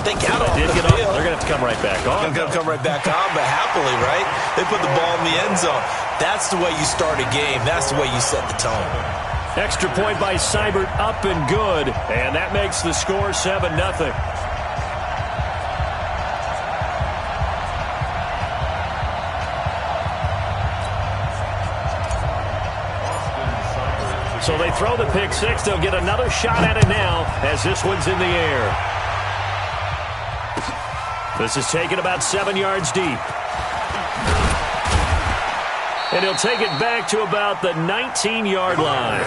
They got off the field. They're going to have to come right back on. They're going to come right back on, but happily, right? They put the ball in the end zone. That's the way you start a game. That's the way you set the tone. Extra point by Seibert, up and good. And that makes the score 7-0. So they throw the pick six. They'll get another shot at it now as this one's in the air. This is taken about 7 yards deep. And he'll take it back to about the 19-yard line.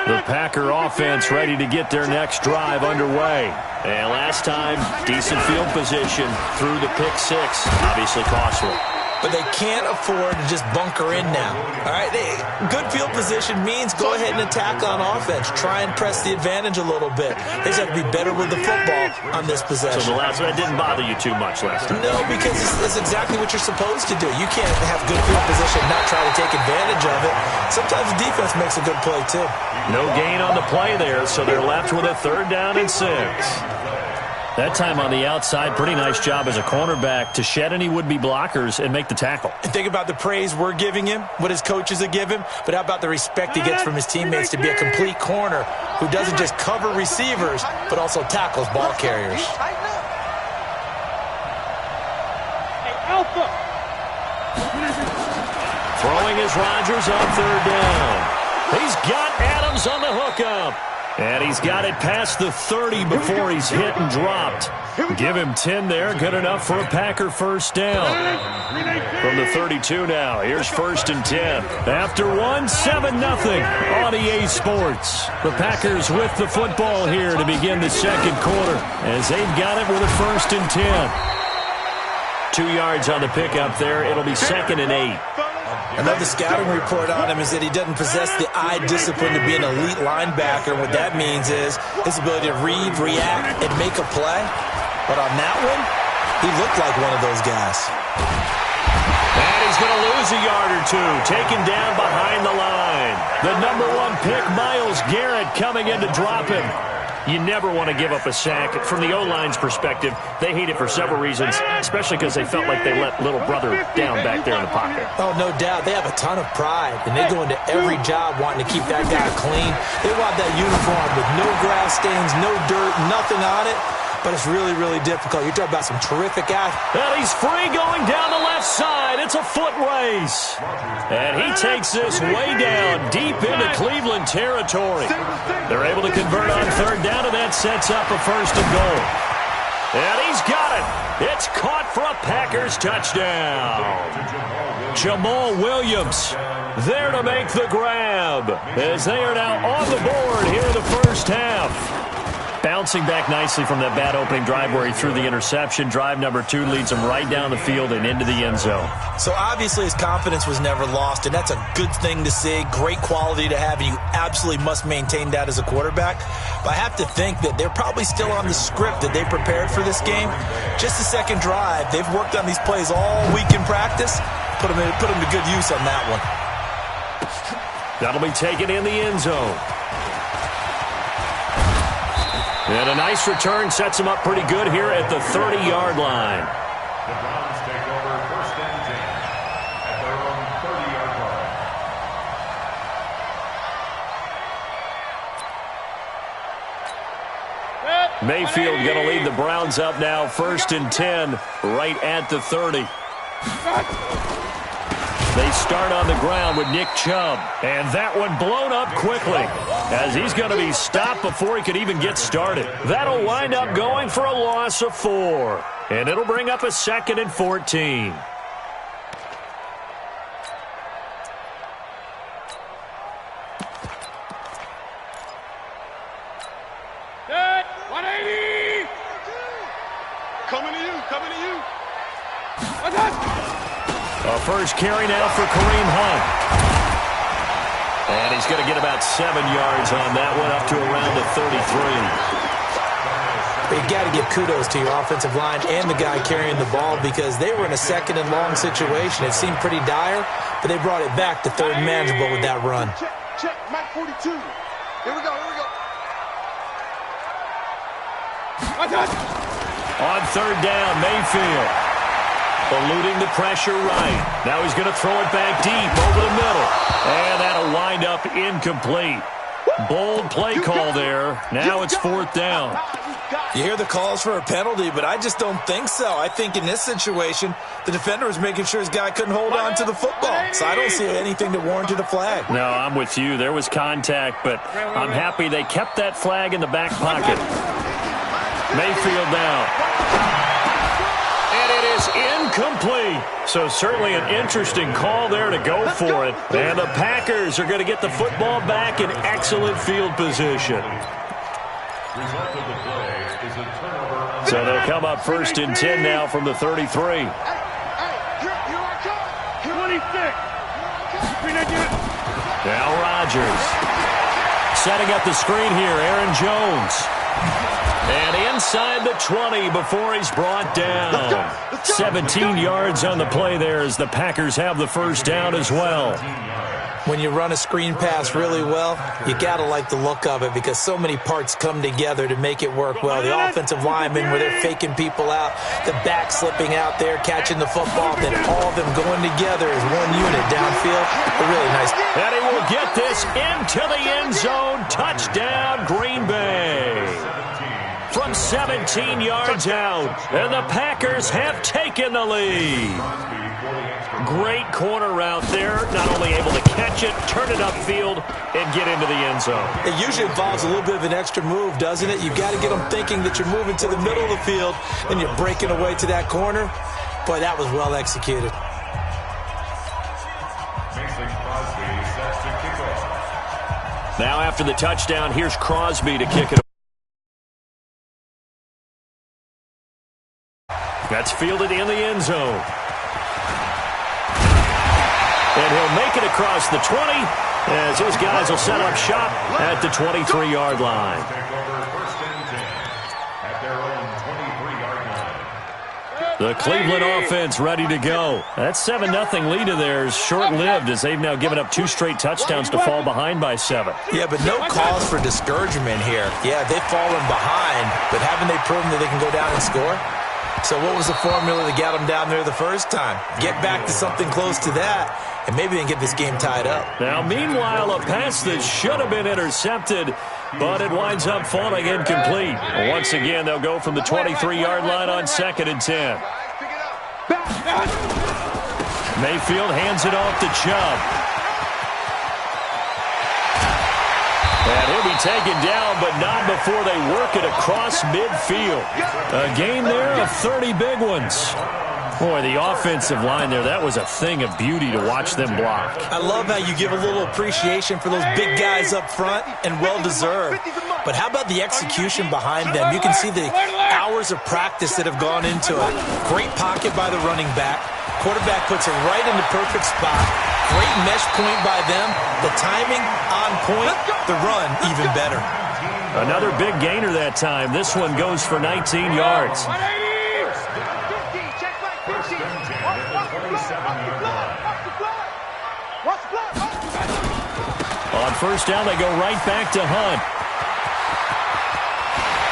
The Packer offense ready to get their next drive underway. And last time, decent field position through the pick six. Obviously costly. But they can't afford to just bunker in now. All right, good field position means go ahead and attack on offense. Try and press the advantage a little bit. They just have to be better with the football on this possession. So the last one didn't bother you too much last time? No, because it's exactly what you're supposed to do. You can't have good field position and not try to take advantage of it. Sometimes the defense makes a good play, too. No gain on the play there, so they're left with a 3rd down and 6. That time on the outside, pretty nice job as a cornerback to shed any would-be blockers and make the tackle. And think about the praise we're giving him, what his coaches are giving, but how about the respect he gets from his teammates to be a complete corner who doesn't just cover receivers, but also tackles ball carriers. Throwing is Rodgers on 3rd down. He's got Adams on the hookup. And he's got it past the 30 before he's hit and dropped. Give him 10 there. Good enough for a Packer 1st down. From the 32 now. Here's 1st and 10. After 7-0 on EA Sports. The Packers with the football here to begin the 2nd quarter as they've got it with a 1st and 10. 2 yards on the pickup there. It'll be 2nd and 8. Another scouting report on him is that he doesn't possess the eye discipline to be an elite linebacker. What that means is his ability to read, react, and make a play. But on that one, he looked like one of those guys. And he's going to lose a yard or two. Taken down behind the line. The number 1 pick, Myles Garrett, coming in to drop him. You never want to give up a sack. From the O-line's perspective, they hate it for several reasons, especially because they felt like they let little brother down back there in the pocket. Oh, no doubt. They have a ton of pride, and they go into every job wanting to keep that guy clean. They want that uniform with no grass stains, no dirt, nothing on it. But it's really, really difficult. You're talking about some terrific athletes. And he's free going down the left side. It's a foot race. And he takes this way down, deep into Cleveland territory. They're able to convert on 3rd down, and that sets up a 1st and goal. And he's got it. It's caught for a Packers touchdown. Jamal Williams there to make the grab as they are now on the board here in the 1st half. Bouncing back nicely from that bad opening drive where he threw the interception. Drive number 2 leads him right down the field and into the end zone. So obviously his confidence was never lost, and that's a good thing to see. Great quality to have, and you absolutely must maintain that as a quarterback. But I have to think that they're probably still on the script that they prepared for this game. Just the 2nd drive. They've worked on these plays all week in practice. Put them to good use on that one. That'll be taken in the end zone. And a nice return sets him up pretty good here at the 30-yard line. The Browns take over 1st and 10 at their own 30-yard line. Mayfield going to lead the Browns up now, 1st and 10, right at the 30. They start on the ground with Nick Chubb. And that one blown up quickly as he's going to be stopped before he could even get started. That'll wind up going for a loss of 4. And it'll bring up a 2nd and 14. Good. 180. Coming to you. What's up? A first carry now for Kareem Hunt. And he's going to get about 7 yards on that one, up to around the 33. You got to give kudos to your offensive line and the guy carrying the ball because they were in a second and long situation. It seemed pretty dire, but they brought it back to third and manageable with that run. Check, Mike 42. Here we go. On third down, Mayfield. Eluding the pressure right. Now he's going to throw it back deep over the middle. And that'll wind up incomplete. Bold play call there. Now it's fourth down. You hear the calls for a penalty, but I just don't think so. I think in this situation, the defender was making sure his guy couldn't hold on to the football. So I don't see anything that warranted a flag. No, I'm with you. There was contact, but I'm happy they kept that flag in the back pocket. Mayfield now. And it is incomplete. So certainly an interesting call there to go for it. And the Packers are going to get the football back in excellent field position. So they'll come up first and 10 now from the 33. Now Rodgers. Setting up the screen here, Aaron Jones. And inside the 20 before he's brought down. 17 yards on the play there as the Packers have the first down as well. When you run a screen pass really well, you got to like the look of it because so many parts come together to make it work well. The offensive linemen where they're faking people out, the back slipping out there, catching the football, then all of them going together as one unit downfield. A really nice. And he will get this into the end zone. Touchdown, Green Bay. From 17 yards out, and the Packers have taken the lead. Great corner route there. Not only able to catch it, turn it upfield, and get into the end zone. It usually involves a little bit of an extra move, doesn't it? You've got to get them thinking that you're moving to the middle of the field, and you're breaking away to that corner. Boy, that was well executed. Now after the touchdown, here's Crosby to kick it. That's fielded in the end zone. And he'll make it across the 20 as his guys will set up shop at the 23-yard line. The Cleveland offense ready to go. That 7-0 lead of theirs short-lived as they've now given up 2 straight touchdowns to fall behind by 7. Yeah, but no cause for discouragement here. Yeah, they've fallen behind, but haven't they proven that they can go down and score? So what was the formula that got them down there the first time? Get back to something close to that, and maybe they can get this game tied up. Now, meanwhile, a pass that should have been intercepted, but it winds up falling incomplete. Once again, they'll go from the 23-yard line on 2nd and 10. Mayfield hands it off to Chubb. And he'll be taken down, but not before they work it across midfield. A game there of 30 big ones. Boy, the offensive line there, that was a thing of beauty to watch them block. I love how you give a little appreciation for those big guys up front, and well-deserved. But how about the execution behind them? You can see the hours of practice that have gone into it. Great pocket by the running back. Quarterback puts it right in the perfect spot. Great mesh point by them. The timing on point. The run even better. Another big gainer that time. This one goes for 19 yards. On first down, they go right back to Hunt.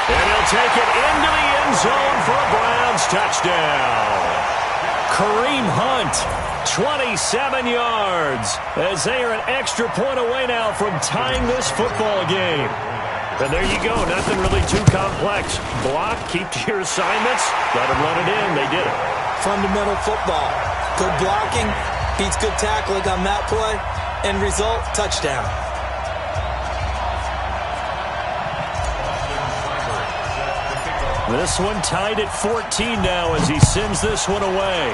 And he'll take it into the end zone for a Browns touchdown. Kareem Hunt, 27 yards, as they are an extra point away now from tying this football game. And there you go, nothing really too complex. Block, keep to your assignments, let them run it in. They did it. Fundamental football. Good blocking beats good tackling on that play. End result, touchdown. This one tied at 14 now as he sends this one away.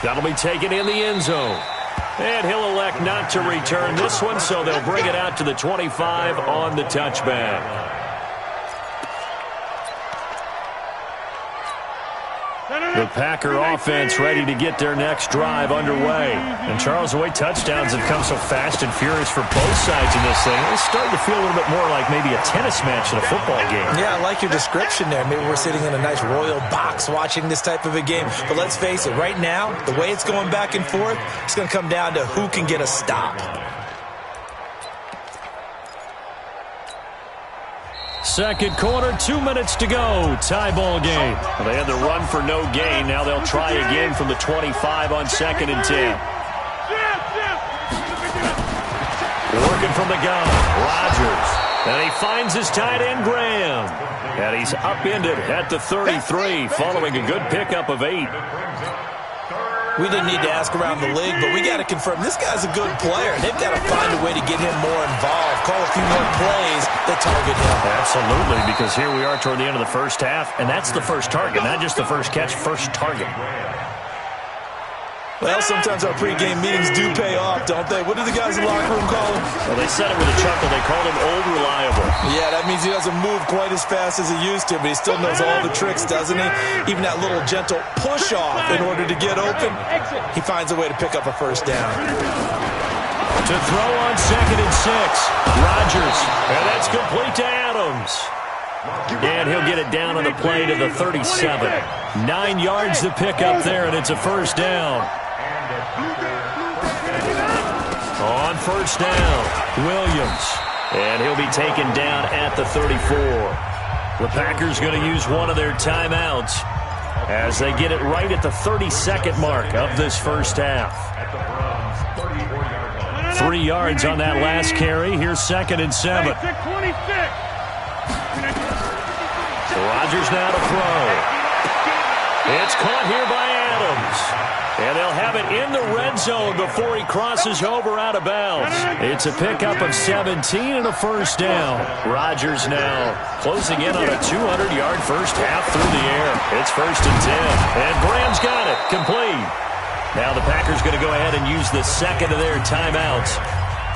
That'll be taken in the end zone. And he'll elect not to return this one, so they'll bring it out to the 25 on the touchback. The Packer offense ready to get their next drive underway. And Charles, the way touchdowns have come so fast and furious for both sides in this thing, it's starting to feel a little bit more like maybe a tennis match in a football game. Yeah, I like your description there. Maybe we're sitting in a nice royal box watching this type of a game. But let's face it, right now, the way it's going back and forth, it's going to come down to who can get a stop. Second quarter, 2 minutes to go. Tie ball game. Well, they had the run for no gain. Now they'll try again from the 25 on 2nd and 10. Working from the gun, Rodgers. And he finds his tight end, Graham. And he's upended at the 33 following a good pickup of 8. We didn't need to ask around the league, but we got to confirm this guy's a good player. They've got to find a way to get him more involved, call a few more plays that target him. Absolutely, because here we are toward the end of the first half, and that's the first target, not just the first catch, first target. Well, sometimes our pregame meetings do pay off, don't they? What do the guys in the locker room call him? Well, they said it with a chuckle. They called him Old Reliable. Yeah, that means he doesn't move quite as fast as he used to, but he still knows all the tricks, doesn't he? Even that little gentle push-off in order to get open, he finds a way to pick up a first down. To throw on 2nd and 6, Rodgers, and that's complete to Adams. And he'll get it down on the play to the 37. 9 yards to pick up there, and it's a first down. On first down, Williams. And he'll be taken down at the 34. The Packers going to use one of their timeouts as they get it right at the 32nd mark of this first half. 3 yards on that last carry. Here's 2nd and 7. Rodgers now to throw. It's caught here by Adams. And they'll have it in the red zone before he crosses over out of bounds. It's a pickup of 17 and a first down. Rodgers now closing in on a 200-yard first half through the air. It's 1st and 10. And Graham's got it. Complete. Now the Packers going to go ahead and use the second of their timeouts,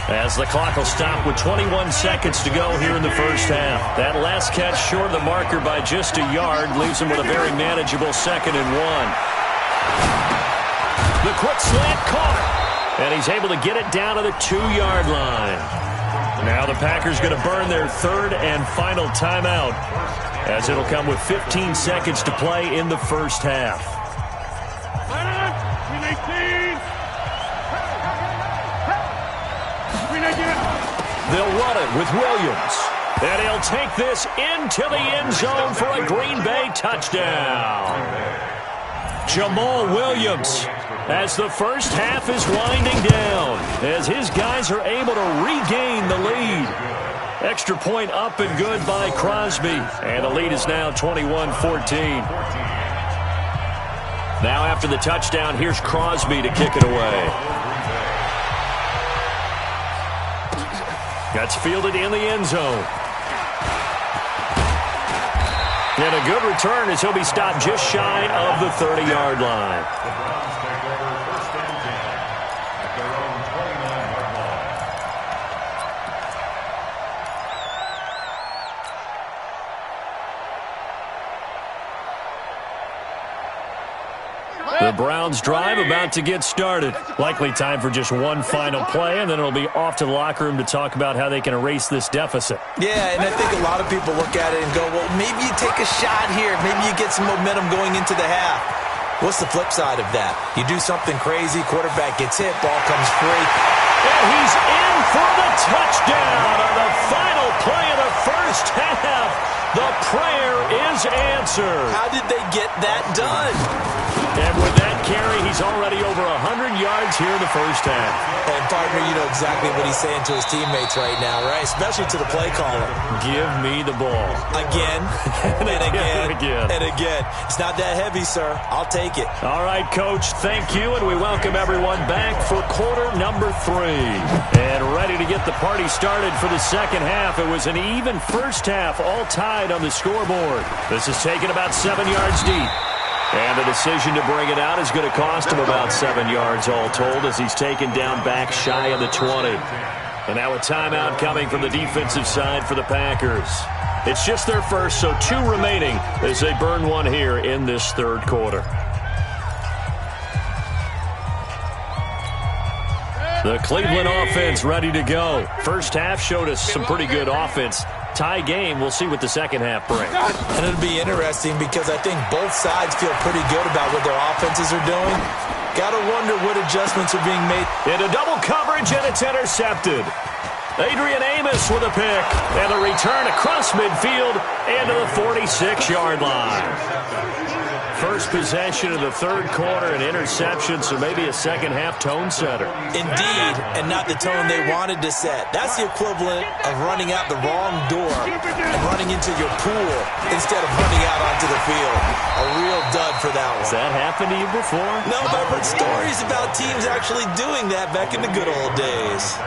as the clock will stop with 21 seconds to go here in the first half. That last catch short of the marker by just a yard leaves him with a very manageable 2nd and 1. The quick slant caught, and he's able to get it down to the 2-yard line. Now the Packers going to burn their third and final timeout, as it'll come with 15 seconds to play in the first half. They'll run it with Williams, and he'll take this into the end zone for a Green Bay touchdown. Jamal Williams, as the first half is winding down, as his guys are able to regain the lead. Extra point up and good by Crosby, and the lead is now 21-14. Now after the touchdown, here's Crosby to kick it away. That's fielded in the end zone. And a good return as he'll be stopped just shy of the 30-yard line. The Browns take over 1st and 10 at their own 29-yard line. The Browns drive about to get started. Likely time for just one final play, and then it'll be off to the locker room to talk about how they can erase this deficit. Yeah, and I think a lot of people look at it and go, well, maybe you take a shot here. Maybe you get some momentum going into the half. What's the flip side of that? You do something crazy, quarterback gets hit, ball comes free. And he's in for the touchdown on the final play of the first half. The prayer is answered. How did they get that done? And with that carry, he's already over 100 yards here in the first half. And partner, you know exactly what he's saying to his teammates right now, right? Especially to the play caller. Give me the ball. Again, and again, and again. It's not that heavy, sir. I'll take it. All right, Coach, thank you, and we welcome everyone back for quarter number 3. And ready to get the party started for the second half. It was an even first half, all tied on the scoreboard. This is taken about 7 yards deep. And the decision to bring it out is going to cost him about 7 yards all told, as he's taken down back shy of the 20. And now a timeout coming from the defensive side for the Packers. It's just their first, so 2 remaining as they burn one here in this third quarter. The Cleveland offense ready to go. First half showed us some pretty good offense. Tie game, we'll see what the second half brings. And it'll be interesting because I think both sides feel pretty good about what their offenses are doing. Gotta wonder what adjustments are being made. Into double coverage, and it's intercepted. Adrian Amos with a pick, and a return across midfield and to the 46-yard line. First possession of the third quarter, an interception, so maybe a second-half tone setter. Indeed, and not the tone they wanted to set. That's the equivalent of running out the wrong door and running into your pool instead of running out onto the field. A real dud for that one. Has that happened to you before? No, but I've heard stories about teams actually doing that back in the good old days.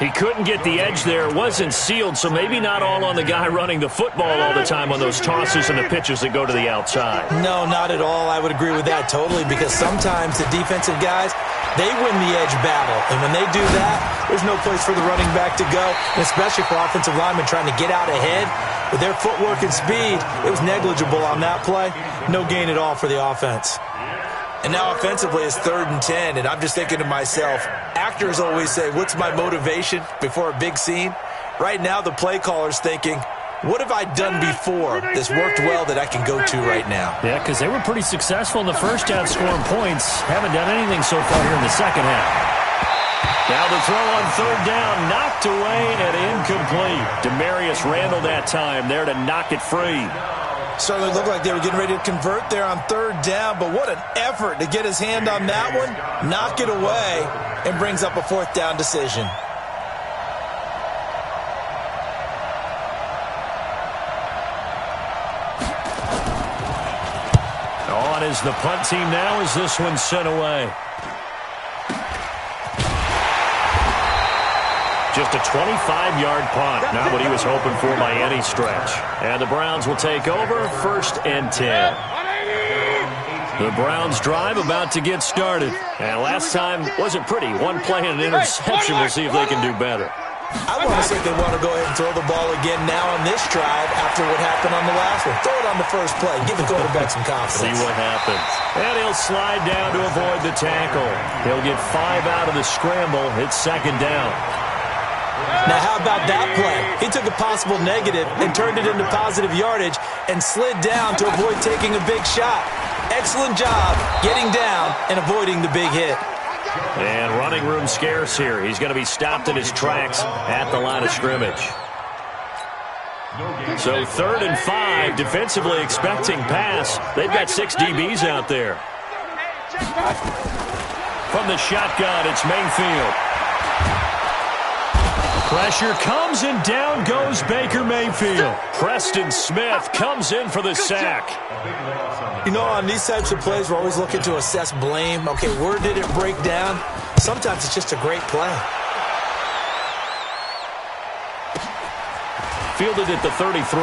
He couldn't get the edge there. It wasn't sealed, so maybe not all on the guy running the football all the time on those tosses and the pitches that go to the outside. No, not at all. I would agree with that totally, because sometimes the defensive guys, they win the edge battle. And when they do that, there's no place for the running back to go, and especially for offensive linemen trying to get out ahead. With their footwork and speed, it was negligible on that play. No gain at all for the offense. And now offensively it's 3rd and 10, and I'm just thinking to myself, actors always say, what's my motivation before a big scene? Right now the play caller's thinking, what have I done before that's worked well that I can go to right now? Yeah, because they were pretty successful in the first half scoring points. Haven't done anything so far here in the second half. Now the throw on 3rd down, knocked away and incomplete. Demarius Randall that time there to knock it free. Certainly looked like they were getting ready to convert there on 3rd down, but what an effort to get his hand on that one, knock it away, and brings up a 4th down decision. On is the punt team now as this one's sent away. Just a 25-yard punt. Not what he was hoping for by any stretch. And the Browns will take over, 1st and 10. The Browns drive about to get started. And last time wasn't pretty. One play and an interception. We'll see if they can do better. I want to say they want to go ahead and throw the ball again now on this drive after what happened on the last one. Throw it on the first play. Give the quarterback some confidence. See what happens. And he'll slide down to avoid the tackle. He'll get 5 out of the scramble. It's 2nd down. Now, how about that play? He took a possible negative and turned it into positive yardage and slid down to avoid taking a big shot. Excellent job getting down and avoiding the big hit. And running room scarce here. He's going to be stopped in his tracks at the line of scrimmage. So 3rd and 5, defensively expecting pass. They've got 6 DBs out there. From the shotgun, it's Mayfield. Pressure comes, and down goes Baker Mayfield. Preston Smith comes in for the sack. You know, on these types of plays, we're always looking to assess blame. Okay, where did it break down? Sometimes it's just a great play. Fielded at the 33.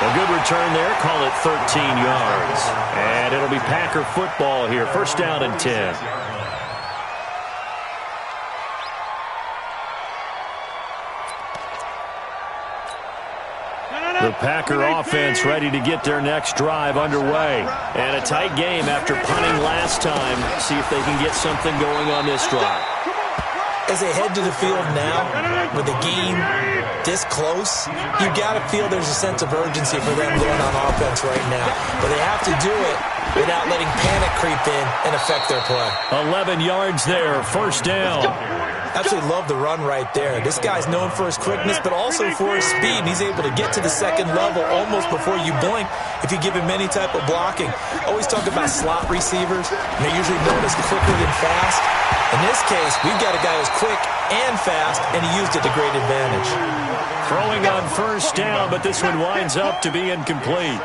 A good return there. Call it 13 yards. And it'll be Packer football here. 1st down and 10. The Packer offense ready to get their next drive underway. And a tight game after punting last time. See if they can get something going on this drive. As they head to the field now, with the game this close, you got to feel there's a sense of urgency for them going on offense right now. But they have to do it without letting panic creep in and affect their play. 11 yards there, 1st down. Absolutely love the run right there. This guy's known for his quickness, but also for his speed. And he's able to get to the 2nd level almost before you blink if you give him any type of blocking. Always talk about slot receivers. They're usually known as quicker than fast. In this case, we've got a guy who's quick and fast, and he used it to great advantage. Throwing on 1st down, but this one winds up to be incomplete.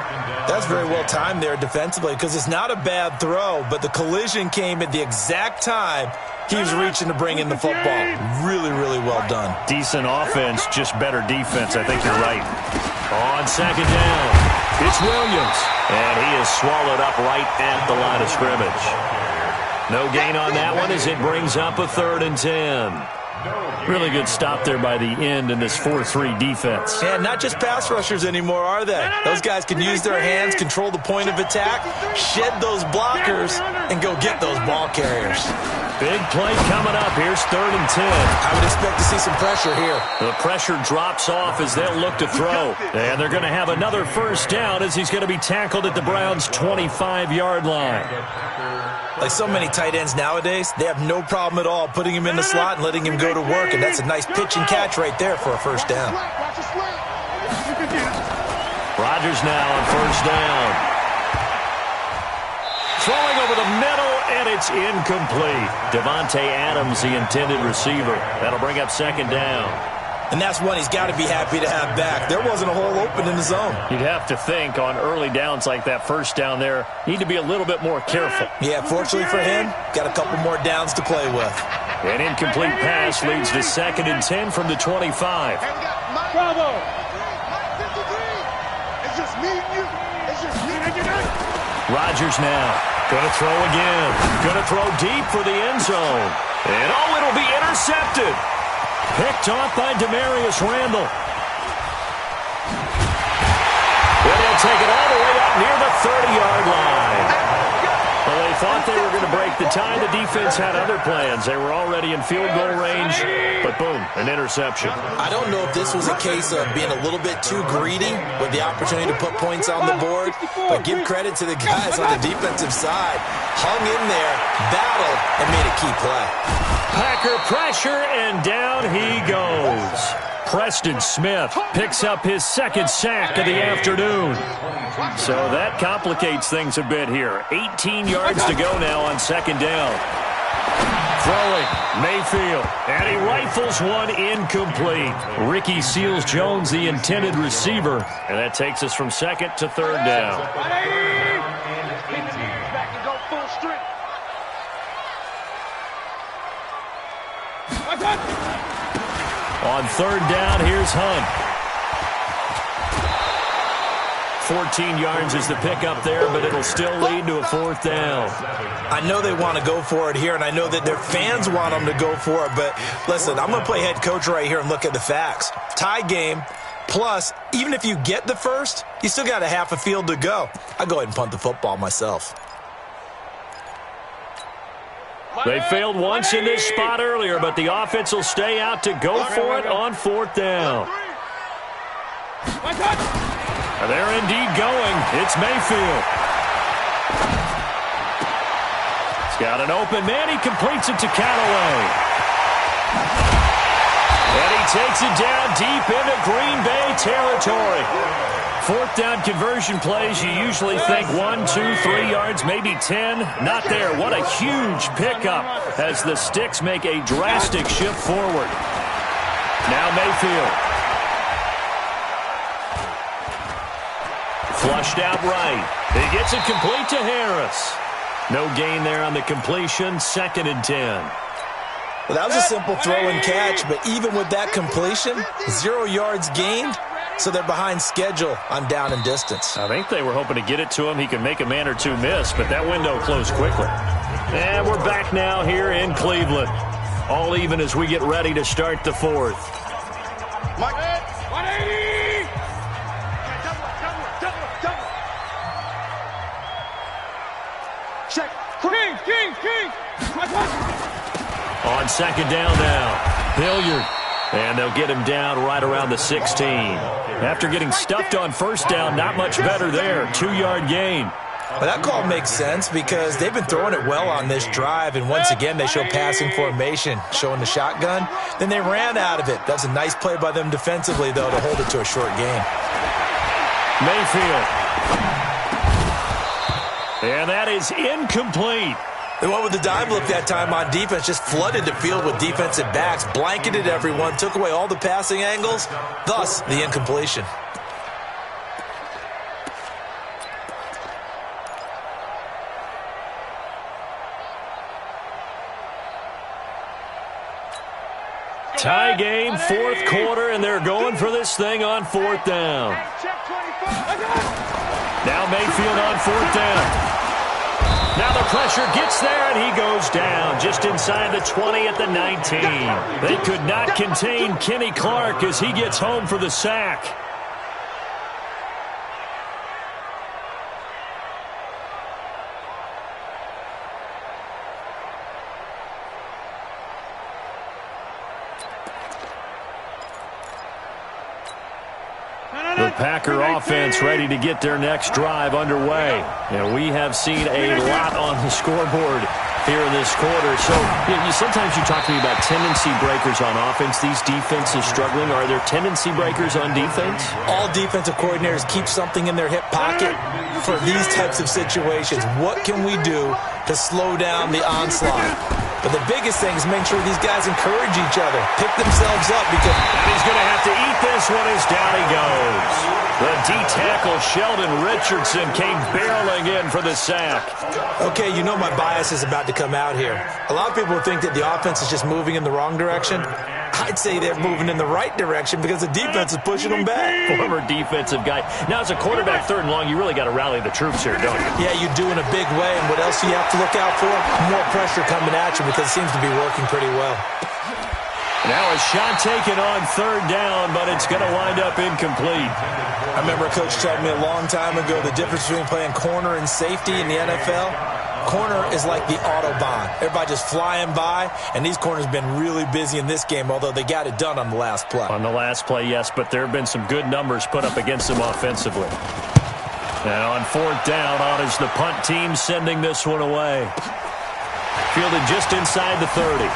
That's very well timed there defensively, because it's not a bad throw, but the collision came at the exact time he was reaching to bring in the football. Really, really well done. Decent offense, just better defense. I think you're right. On 2nd down, it's Williams. And he is swallowed up right at the line of scrimmage. No gain on that one as it brings up a 3rd and 10. Really good stop there by the end in this 4-3 defense. Yeah, not just pass rushers anymore, are they? Those guys can use their hands, control the point of attack, shed those blockers, and go get those ball carriers. Big play coming up. Here's 3rd and 10. I would expect to see some pressure here. The pressure drops off as they'll look to throw. And they're going to have another first down as he's going to be tackled at the Browns' 25-yard line. Like so many tight ends nowadays, they have no problem at all putting him in the slot and letting him go to work, and that's a nice pitch and catch right there for a first down. Rodgers now on first down. Throwing over the middle, and it's incomplete. Devontae Adams, the intended receiver. That'll bring up 2nd down. And that's one he's got to be happy to have back. There wasn't a hole open in the zone. You'd have to think on early downs like that first down there, need to be a little bit more careful. Yeah, fortunately for him, got a couple more downs to play with. An incomplete pass leads to 2nd and 10 from the 25. Bravo! It's just me and you. It's just me and you. Rodgers now. Going to throw again. Going to throw deep for the end zone. And oh, it'll be intercepted. Picked off by Demarius Randall. And they'll take it all the way up near the 30-yard line. Well, they thought they were going to break the tie. The defense had other plans. They were already in field goal range, but boom, an interception. I don't know if this was a case of being a little bit too greedy with the opportunity to put points on the board, but give credit to the guys on the defensive side. Hung in there, battled, and made a key play. Packer pressure, and down he goes. Preston Smith picks up his 2nd sack of the afternoon. So that complicates things a bit here. 18 yards to go now on 2nd down. Throwing, Mayfield, and he rifles one incomplete. Ricky Seals-Jones, the intended receiver, and that takes us from 2nd to 3rd down. On 3rd down, here's Hunt. 14 yards is the pickup there, but it'll still lead to a 4th down. I know they want to go for it here, and I know that their fans want them to go for it, but listen, I'm going to play head coach right here and look at the facts. Tie game, plus, even if you get the first, you still got a half a field to go. I'll go ahead and punt the football myself. They failed once in this spot earlier, but the offense will stay out to go for it on 4th down. They're indeed going. It's Mayfield. He's got an open man. He completes it to Callaway. And he takes it down deep into Green Bay territory. 4th down conversion plays, you usually think 1, 2, 3 yards, maybe 10. Not there. What a huge pickup as the Sticks make a drastic shift forward. Now Mayfield. Flushed out right. He gets it complete to Harris. No gain there on the completion. 2nd and 10. Well, that was a simple throw and catch, but even with that completion, 0 yards gained. So they're behind schedule on down and distance. I think they were hoping to get it to him. He could make a man or two miss, but that window closed quickly. And we're back now here in Cleveland. All even as we get ready to start the 4th. Mike, 180! Double. Check. King. On 2nd down now, Hilliard. And they'll get him down right around the 16. After getting stuffed on 1st down, not much better there. 2-yard gain. Well, that call makes sense because they've been throwing it well on this drive, and once again they show passing formation, showing the shotgun. Then they ran out of it. That was a nice play by them defensively, though, to hold it to a short gain. Mayfield. And that is incomplete. They went with the dive look that time on defense, just flooded the field with defensive backs, blanketed everyone, took away all the passing angles, thus the incompletion. Tie game, 4th quarter, and they're going for this thing on 4th down. Now Mayfield on 4th down. Now the pressure gets there, and he goes down just inside the 20 at the 19. They could not contain Kenny Clark as he gets home for the sack. The Packer offense ready to get their next drive underway. And we have seen a lot on the scoreboard here in this quarter. So sometimes you talk to me about tendency breakers on offense. These defenses struggling. Are there tendency breakers on defense? All defensive coordinators keep something in their hip pocket for these types of situations. What can we do to slow down the onslaught? But the biggest thing is make sure these guys encourage each other, pick themselves up, because he's going to have to eat this one as down he goes. The D-tackle Sheldon Richardson came barreling in for the sack. Okay, you know my bias is about to come out here. A lot of people think that the offense is just moving in the wrong direction. I'd say they're moving in the right direction because the defense is pushing them back. Former defensive guy. Now, as a quarterback, 3rd and long, you really got to rally the troops here, don't you? Yeah, you do in a big way. And what else do you have to look out for? More pressure coming at you because it seems to be working pretty well. Now a shot taken on 3rd down, but it's going to wind up incomplete. I remember a coach telling me a long time ago the difference between playing corner and safety in the NFL. Corner is like the Autobahn. Everybody just flying by, and these corners have been really busy in this game, although they got it done on the last play. On the last play, yes, but there have been some good numbers put up against them offensively. And on 4th down, on is the punt team sending this one away. Fielded just inside the 30.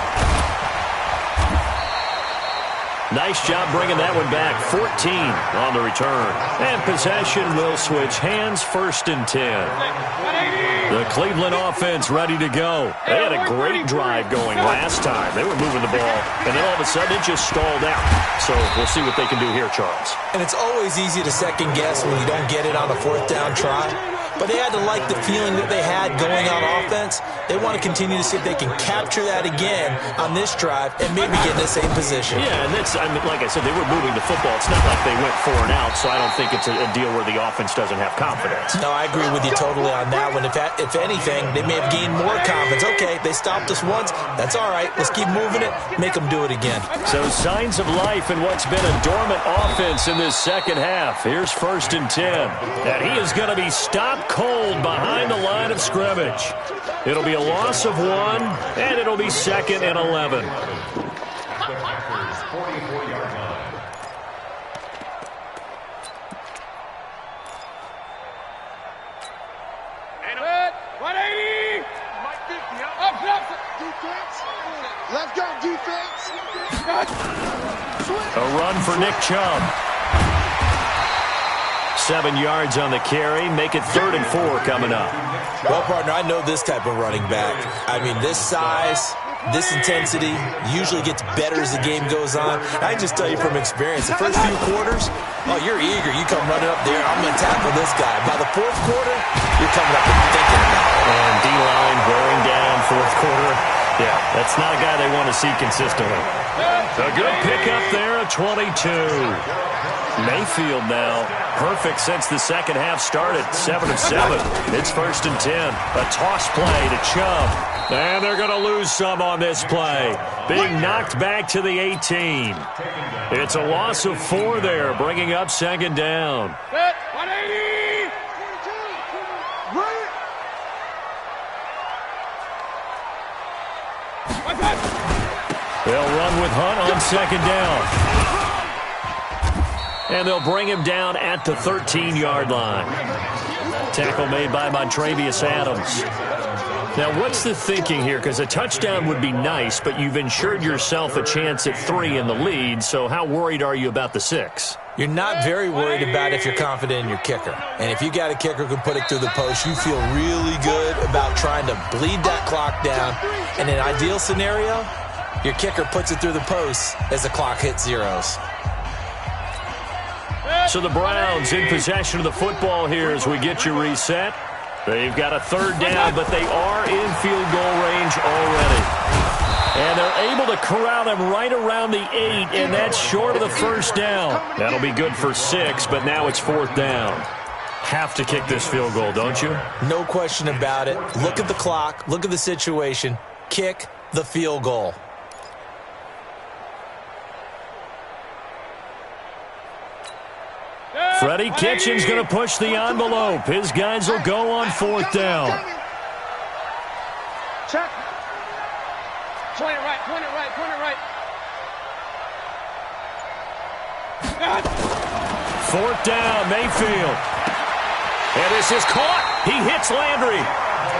Nice job bringing that one back. 14 on the return. And possession will switch hands. 1st and 10. The Cleveland offense ready to go. They had a great drive going last time. They were moving the ball, and then all of a sudden it just stalled out. So we'll see what they can do here, Charles. And it's always easy to second guess when you don't get it on a 4th down try. But they had to like the feeling that they had going on offense. They want to continue to see if they can capture that again on this drive and maybe get in the same position. Yeah, and that's, like I said, they were moving the football. It's not like they went 4 and out, so I don't think it's a deal where the offense doesn't have confidence. No, I agree with you totally on that one. If anything, they may have gained more confidence. Okay, they stopped us once. That's all right. Let's keep moving it. Make them do it again. So signs of life in what's been a dormant offense in this second half. Here's 1st and 10. And he is going to be stopped cold behind the line of scrimmage. It'll be a loss of 1, and it'll be 2nd and 11. Let's go, defense. A run for Nick Chubb. 7 yards on the carry. Make it 3rd and 4 coming up. Well, partner, I know this type of running back. I mean, this size, this intensity usually gets better as the game goes on. I can just tell you from experience, the first few quarters, oh, you're eager. You come running up there. I'm going to tackle this guy. By the 4th quarter, you're coming up and thinking about it. And D-line wearing down 4th quarter. Yeah, that's not a guy they want to see consistently. A good pickup there at 22. Mayfield now, perfect since the second half started, 7 of 7. It's 1st and 10. A toss play to Chubb. And they're going to lose some on this play. Being knocked back to the 18. It's a loss of 4 there, bringing up 2nd down. 180! They'll run with Hunt on 2nd down. And they'll bring him down at the 13-yard line. Tackle made by Montravius Adams. Now, what's the thinking here? Because a touchdown would be nice, but you've ensured yourself a chance at 3 in the lead, so how worried are you about the 6? You're not very worried about if you're confident in your kicker. And if you got a kicker who can put it through the post, you feel really good about trying to bleed that clock down. In an ideal scenario, your kicker puts it through the post as the clock hits zeros. So the Browns in possession of the football here as we get you reset. They've got a 3rd down, but they are in field goal range already. And they're able to corral him right around the 8, and that's short of the 1st down. That'll be good for 6, but now it's 4th down. have to kick this field goal, don't you? No question about it. Look at the clock. Look at the situation. Kick the field goal. Freddie Kitchen's going to push the envelope. His guys will go on fourth down. Check. Point it right, point it right, point it right. Fourth down, Mayfield. And this is caught. He hits Landry.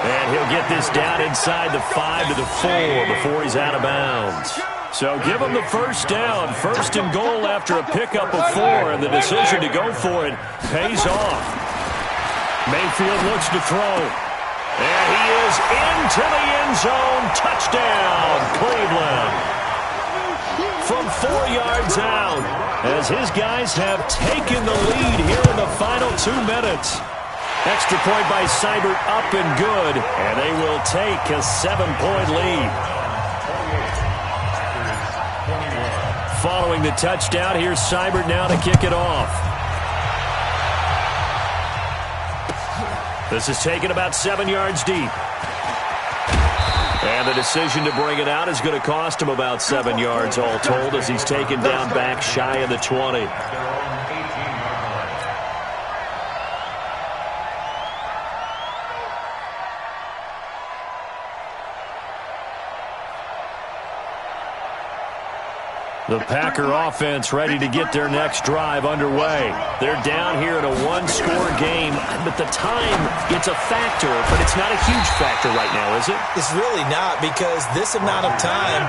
And he'll get this down inside the 5 to the 4 before he's out of bounds. So give him the first down. First and goal after a pickup of 4, and the decision to go for it pays off. Mayfield looks to throw. And he is into the end zone. Touchdown, Cleveland. From 4 yards out, as his guys have taken the lead here in the final 2 minutes. Extra point by Seibert up and good, and they will take a 7-point lead. Following the touchdown, here's Seibert now to kick it off. This is taken about 7 yards deep. And the decision to bring it out is going to cost him about 7 yards all told, as he's taken down back shy of the 20. The Packer offense ready to get their next drive underway. They're down here in a 1-score game, but the time, it's a factor, but it's not a huge factor right now, is it? It's really not, because this amount of time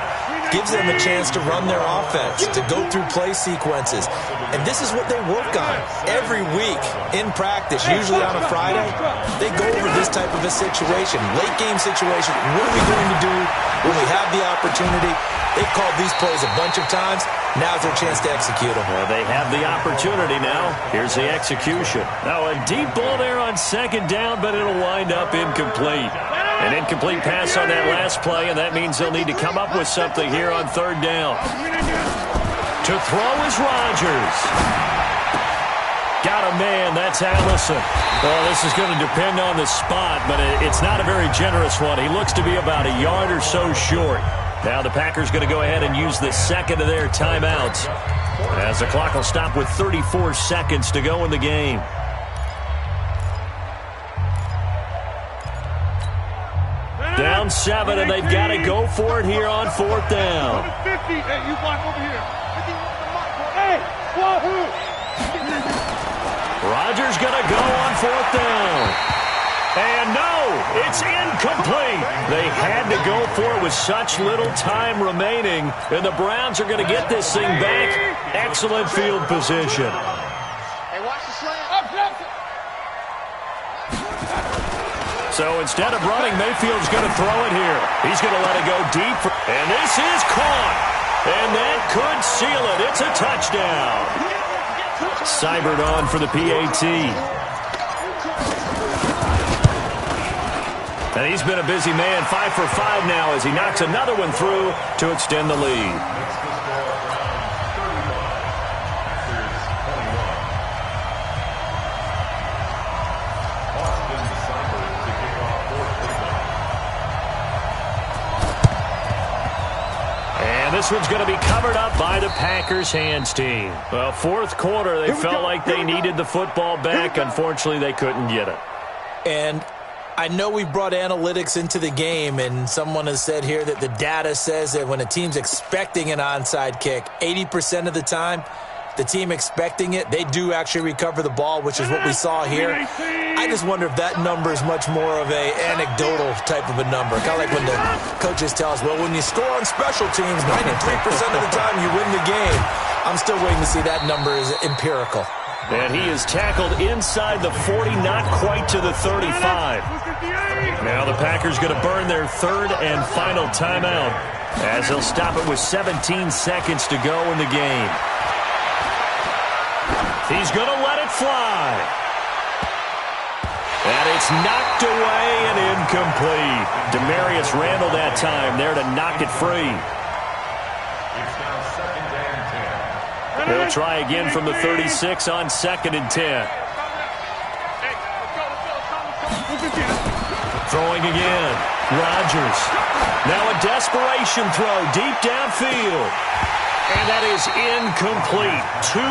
gives them a chance to run their offense, to go through play sequences. And this is what they work on every week in practice, usually on a Friday. They go over this type of a situation, late game situation. What are we going to do when we have the opportunity? They've called these plays a bunch of times. Now's their chance to execute them. Well, they have the opportunity now. Here's the execution. Now a deep ball there on second down, but it'll wind up incomplete. An incomplete pass on that last play, and that means they'll need to come up with something here on third down. To throw is Rodgers. Got a man. That's Allison. Well, this is going to depend on the spot, but it's not a very generous one. He looks to be about a yard or so short. Now the Packers going to go ahead and use the second of their timeouts, as the clock will stop with 34 seconds to go in the game. Down 7, and they've got to go for it here on fourth down. Hey, you block over here. Hey, wahoo! Rodgers going to go on fourth down. And no, it's incomplete. They had to go for it with such little time remaining, and the Browns are going to get this thing back. Excellent field position. Hey, watch the slant. So instead of running, Mayfield's going to throw it here. He's going to let it go deep. And this is caught. And that could seal it. It's a touchdown. Seibert on for the PAT. And he's been a busy man, 5 for 5 now as he knocks another one through to extend the lead. And this one's going to be covered up by the Packers hands team. Well, fourth quarter, they felt like they needed the football back. Unfortunately, they couldn't get it. And I know we brought analytics into the game, and someone has said here that the data says that when a team's expecting an onside kick, 80% of the time, the team expecting it, they do actually recover the ball, which is what we saw here. I just wonder if that number is much more of a anecdotal type of a number. Kind of like when the coaches tell us, well, when you score on special teams, 93% of the time you win the game. I'm still waiting to see that number is empirical. And he is tackled inside the 40, not quite to the 35. Now the Packers going to burn their third and final timeout, as they'll stop it with 17 seconds to go in the game. He's going to let it fly. And it's knocked away and incomplete. Demarius Randall that time there to knock it free. He'll try again from the 36 on 2nd and 10. Throwing again. Rodgers. Now a desperation throw deep downfield. And that is incomplete. 2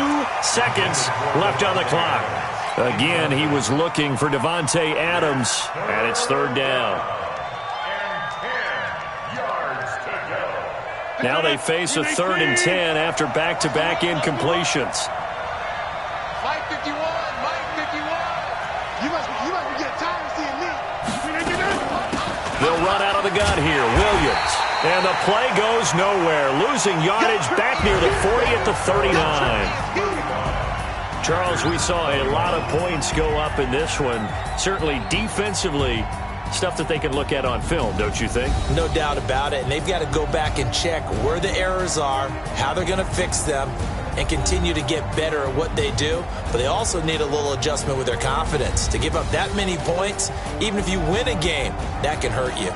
seconds left on the clock. Again, he was looking for Devontae Adams, and it's 3rd down. And 10 yards to go. Now they face a 3rd and 10 after back-to-back incompletions. Mike 51, Mike 51. You must be getting tired of seeing me. They'll run out of the gun here. Williams. And the play goes nowhere. Losing yardage back near the 40 at the 39. Charles, we saw a lot of points go up in this one. Certainly defensively, stuff that they can look at on film, don't you think? No doubt about it. And they've got to go back and check where the errors are, how they're going to fix them, and continue to get better at what they do. But they also need a little adjustment with their confidence. To give up that many points, even if you win a game, that can hurt you.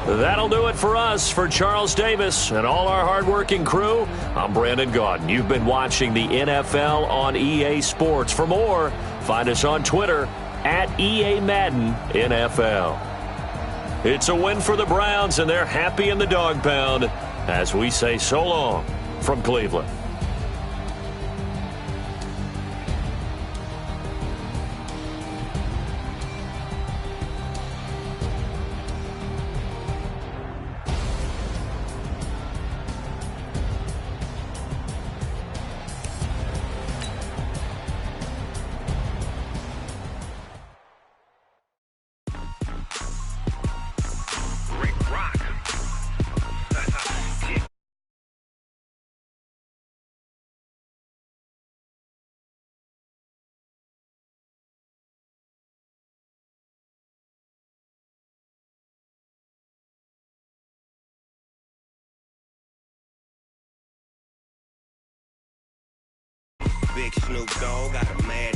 That'll do it for us. For Charles Davis and all our hardworking crew, I'm Brandon Gaudin. You've been watching the NFL on EA Sports. For more, find us on Twitter at EA Madden NFL. It's a win for the Browns, and they're happy in the dog pound as we say so long from Cleveland. Big Snoop Dogg got a mad